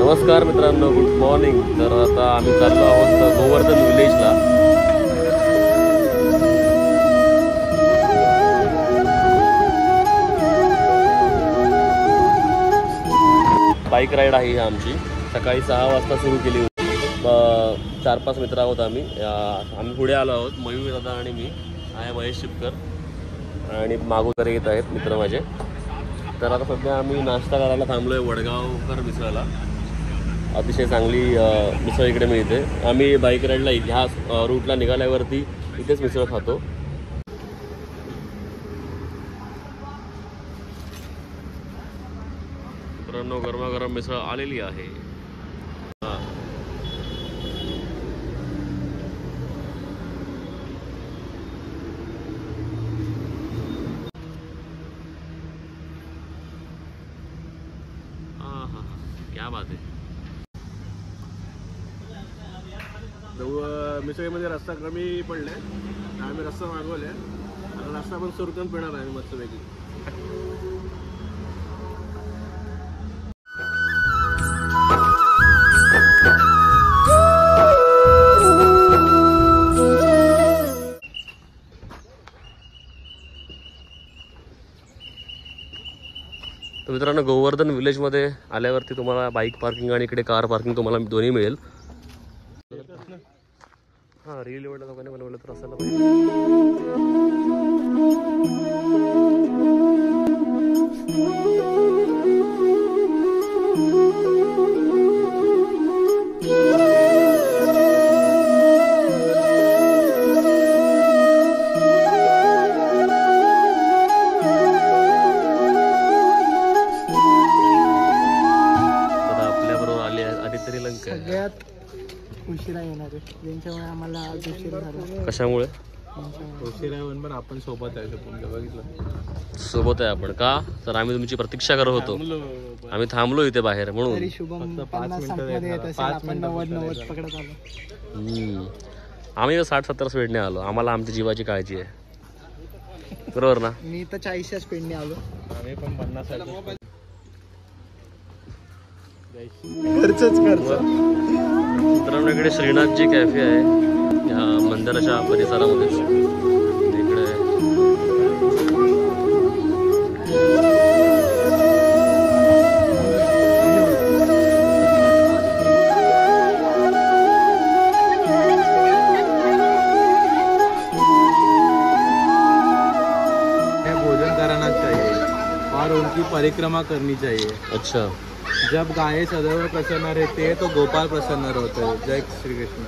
नमस्कार मित्रांनो, good morning. तर आता आम्ही चाललो आहोत गोवर्धन विलेजला. बाईक राईड आहे ही आमची. सकाळी 6 वाजता सुरू केली होती. 4-5 मित्र आहोत आम्ही. पुढे आलो आहोत. मयूर दादा आणि मी आहे, महेश शिपकर आणि मागोदर येत आहेत मित्र माझे. तर आता सध्या आम्ही नाश्ता करायला थांबलो आहे वडगावकर मिसळला. अतिशय चांगली मिसळ इकडे मिळते. आम्ही बाईक राईडला ह्या रूटला निघाल्यावरती इथेच मिसळ खातो. मित्रांनो, गरमागरम मिसळ आलेली आहे. क्या बात आहे. मिसळीमध्ये रस्सा कमी पडले, आम्ही रस्सा मागवले. आता रस्सा पण सुरकून पिणार आहे मस्तपैकी. तर मित्रांनो, गोवर्धन विलेजमध्ये आल्यावरती तुम्हाला बाईक पार्किंग आणि इकडे कार पार्किंग तुम्हाला दोन्ही मिळेल. हां, रील एवढ्या लोकांनी बनवलं तर असायला पाहिजे. सगळ्यात उशिरा येणार आहे, ज्यांच्यामुळे आम्हाला आज उशीर झाला. कशामुळे उशिरा येऊन पण आपण सोबत आहे. बघितलं, सोबत आहे आपण का? तर आम्ही तुमची प्रतीक्षा करत होतो. आम्ही थांबलो इथे बाहेर म्हणून. तरी शुभम 50 मध्ये येत असेल, आपण 90 पकडत आलो. आम्ही 60-70 स्पीडने आलो. आम्हाला आमच्या जीवाची काळजी आहे, बरोबर ना? मी तर 40 स्पीडने आलो. आम्ही पण 50. मित्रांनो, इकडे श्रीनाथजी कॅफे आहे या मंदिराच्या परिसरामध्ये. इकडे भोजन कराना चाहिए और उनकी परिक्रमा करनी चाहिए. अच्छा. जब गाय सदैव प्रसन्न रहते हैं तो गोपाल प्रसन्न रहते हैं. जय श्री कृष्ण.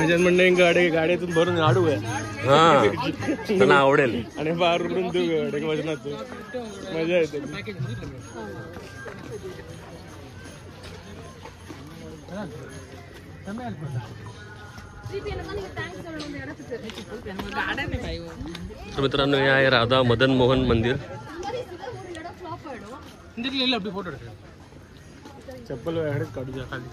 माझ्या म्हणणे गाड्यातून भरून आडू आहे हा त्यांना आवडेल. आणि बाहेरून देऊ वजनात मजा येते. तर मित्रांनो हे आहे राधा मदन मोहन मंदिर. चप्पल काढूया खाली.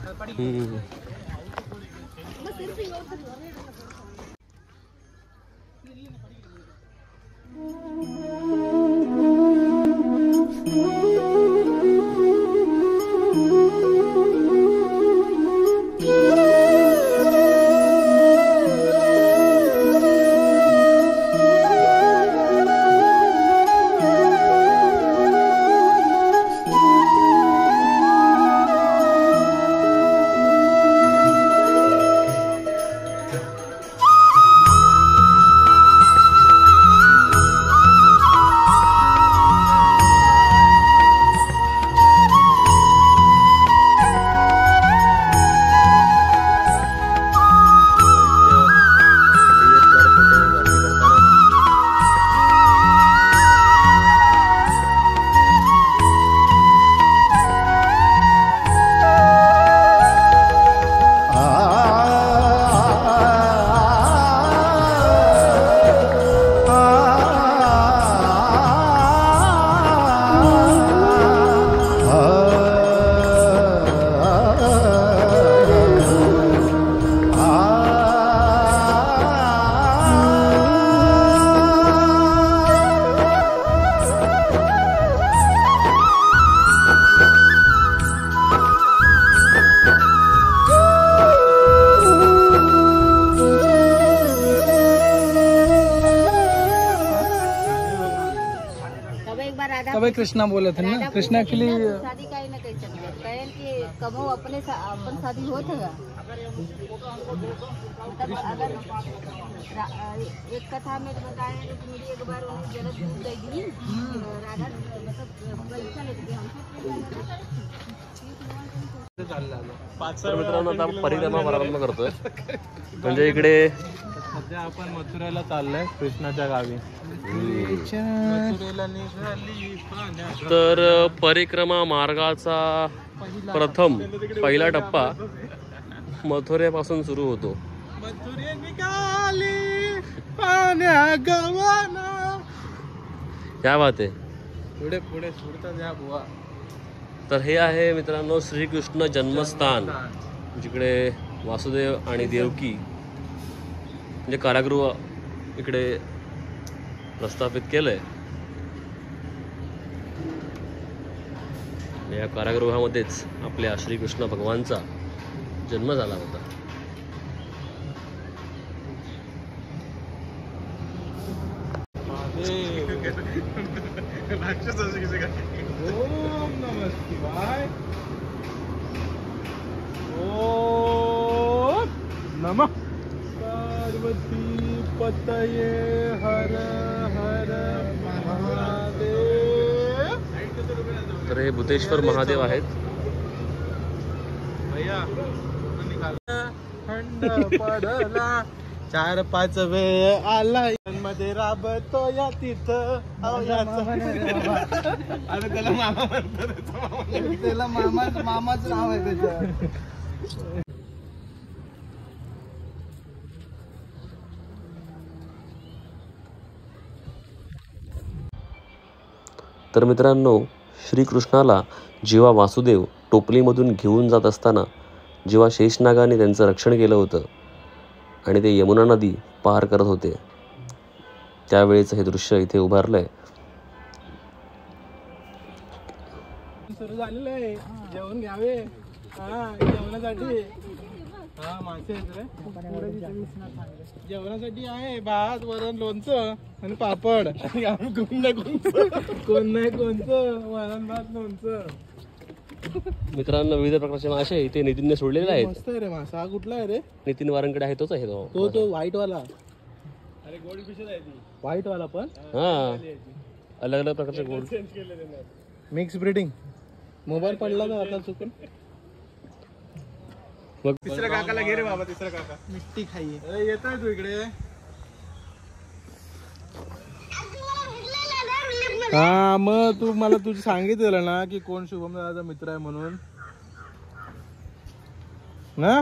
कृष्णा बोलत है ना, कृष्णा के लिए शादी का ही ना कह सकते कहें कि कबो अपने अपन शादी होत है। मतलब अगर एक कथा में तो बताया है कि मेरी एक बार उन्हें जलद दूध दे दी राधा मतलब पैसा लेते तर मित्रांनो आता परिक्रमा प्रारंभ करतोय. म्हणजे इकडे सध्या आपण मथुरेला चाललोय कृष्णाच्या गावी. तर परिक्रमा मार्गाचा प्रथम पहिला टप्पा मथुरेपासून सुरू होतो. मथुरे निघाली पाण्या गवाना. क्या बात आहे. पुढे पुढे सुरता या बुवा. तर हे आहे मित्रांनो श्रीकृष्ण जन्मस्थान, जिकडे वासुदेव आणि देवकी म्हणजे कारागृह इकडे प्रस्थापित केलंय. या कारागृहामध्येच आपल्या श्रीकृष्ण भगवानचा जन्म झाला होता. ओम नमः शिवाय. ओम नमः पार्वती पतये हर हर महादेव. तर हे भूतेश्वर महादेव आहेत. थंड पडला 4-5 वेळ आला मध्ये राबतो या तिथं. अरे त्याला मामा म्हणतो. त्याला मामाच नाव आहे त्याचं. तर मित्रांनो श्रीकृष्णाला जेव्हा वासुदेव टोपलीमधून घेऊन जात असताना जेव्हा शेषनागाने त्यांचं रक्षण केलं होतं आणि ते यमुना नदी पार करत होते, त्यावेळेचं हे दृश्य इथे उभारलंय. सुरू झालेलं आहे. जेवण घ्यावे. जेवणासाठी मासे आहेत रे. जेवणासाठी आहे भात वरण लोणचं आणि पापड. कोण नाही कोणचं वरण भात लोणचं. मित्रांनो विविध प्रकारचे मासे इथे नितीनने सोडलेले आहेत. मस्त आहे रे मासा. हा कुठला आहे रे? नितीन वारंकडे आहे तोच आहे तो व्हाईट वाला. अरे गोल्ड फिश आहे ती. व्हाईट वाला पण हा अलग अलग प्रकारचे गोल्ड मिक्स ब्रीडिंग. मोबाईल पडला ना आता चुकून. मग तिसऱ्या काकाला घे रे बाबा, तिसरा काका मिट्टी खाई येतोय तू इकडे. हा मग तू मला तुझं सांगितलेलं ना की कोण शुभम दादाचा मित्र आहे म्हणून ना.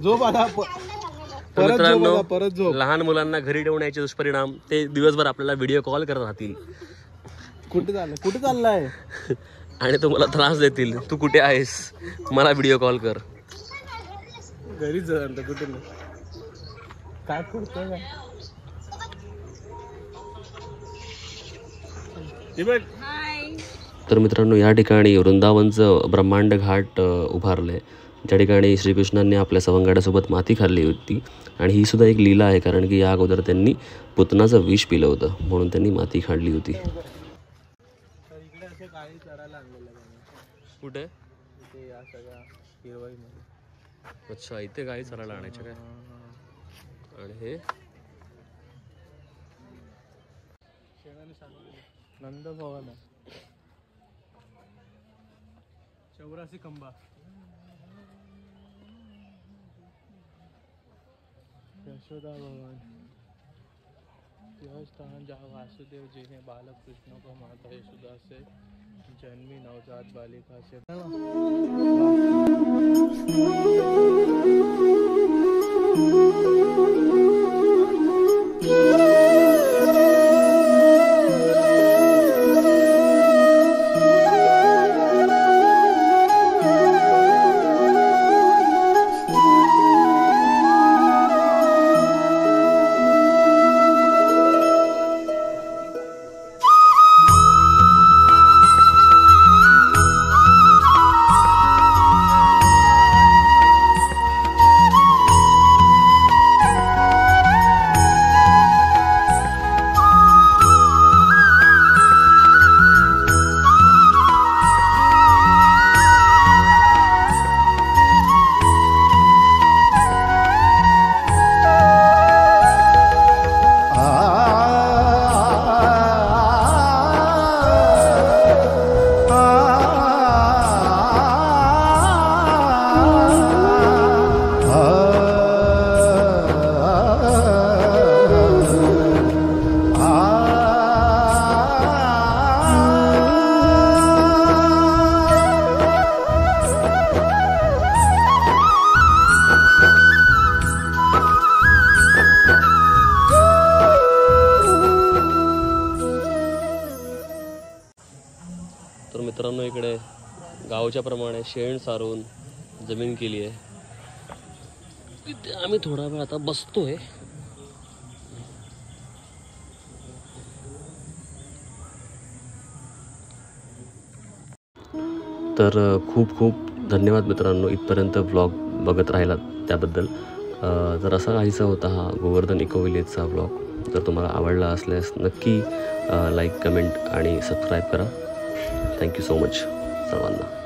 झोप आता परत मित्रांनो, झोप, परत झोप. लहान मुलांना घरी ठेवण्याचे दुष्परिणाम, ते दिवसभर आपल्याला व्हिडिओ कॉल करत राहतील कुठे चाललाय आणि तो मला त्रास देतील. तू कुठे आहेस, मला व्हिडिओ कॉल कर. घरीच जाणार कुठे नाही. काय करतोय काय हे बघ. तर मित्रांनो, या ठिकाणी वृंदावनचं ब्रह्मांड घाट उभारलं आहे, ज्या ठिकाणी श्रीकृष्णांनी आपल्या सवंगड्यासोबत माती खाल्ली होती. आणि ही सुद्धा एक लीला आहे, कारण की या अगोदर त्यांनी पुतनाचं विष पिलं होतं, म्हणून त्यांनी माती खाल्ली होती. इकडे असं काही चरायला आणलेलं कुठे? इथे या सगळ्या हिरवाईमध्ये. अच्छा, इथे गाई चरायला आणायच्या काय? आणि हे नंद भवन आहे. 84 खंबा. यशोदा भवन, यह स्थान जहाँ वासुदेव जी ने बालक कृष्ण को माता यशोदा से जन्मी नवजात बालिका से तर मित्रांनो, इकडे गावच्या प्रमाणे शेण सारून जमीन केली आहे. इथे आम्ही थोडा वेळ आता बसतोय. तर खूप खूप धन्यवाद मित्रांनो, इथपर्यंत ब्लॉग बघत राहिलात त्याबद्दल. जर असा काहीसा होता हा गोवर्धन इको विलेजचा ब्लॉग. जर तुम्हाला आवडला असल्यास नक्की लाईक, कमेंट आणि सबस्क्राईब करा. थँक्यू सो मच सर्वांना.